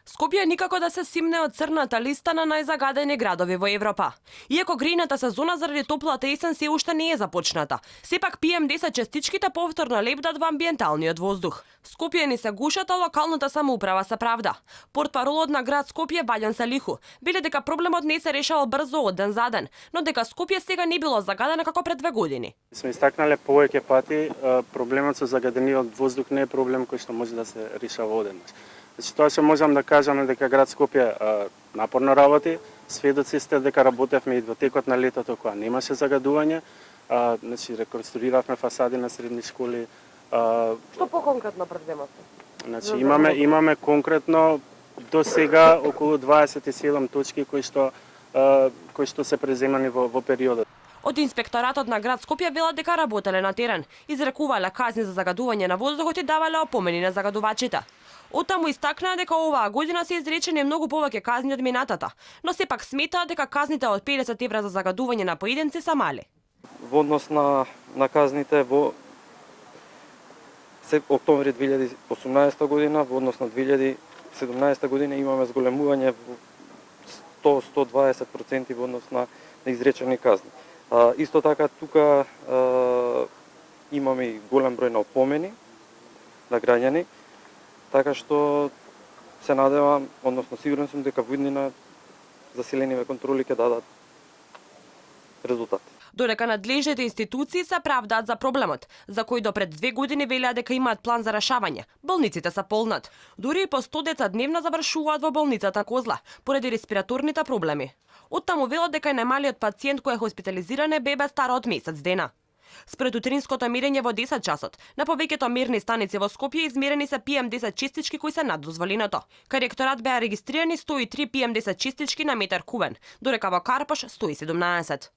Скопје никако да се симне од црната листа на најзагадени градови во Европа. Иако грејната сезона заради топлата есен се уште не е започната, сепак PM10 частичките повторно лепдат во амбиенталниот воздух. Скопје ни се гушат, а локалната самоуправа се правда. Портпаролот на град Скопје Бајан Салиху вели дека проблемот не се решавал брзо од ден за ден, но дека Скопје сега не било загадено како пред 2 години. Сме истакнале повеќе пати, проблемот со загадениот воздух не е проблем кој што може да се решава одеднаш. Значи, тоа што можам да кажам е дека град Скопје напорно работи, сведоци сте дека работевме и во текот на летото кога немаше загадување, значи реконструиравме фасади на средни школи. Што поконкретно предземавте? Значи имаме конкретно до сега околу 27 точки кои што се преземани во периодот. Од инспекторатот на град Скопје велат дека работеле на терен, изрекувале казни за загадување на воздухот и давале опомени на загадувачите. Оттаму истакнаа дека оваа година се изречени многу повеќе казни од минатата, но сепак сметаа дека казните од 50 евра за загадување на поединци се мали. Во однос на казните во октомври 2018 година, во однос на 2017 година имаме зголемување во 100-120% во однос на изречени казни. Исто така тука имаме и голем број на опомени на граѓани, така што се надевам, односно сигурен сум дека во иднина заселениве контроли ќе дадат резултат. Додека надлежните институции се правдаат за проблемот, за кој до пред 2 години велеа дека имаат план за решавање, болниците се полнат. Дури и по 100 деца дневно завршуваат во болницата Козла, поради респираторните проблеми. Оттаму велат дека најмалиот пациент кој е хоспитализиран е бебе стара од месец дена. Според утринското мерење во 10 часот, на повеќето мерни станици во Скопје измерени се PM10 честички кои се над дозволеното. Кај ректорат беа регистрирани 103 PM10 честички на метар кубен, додека во Карпош 117.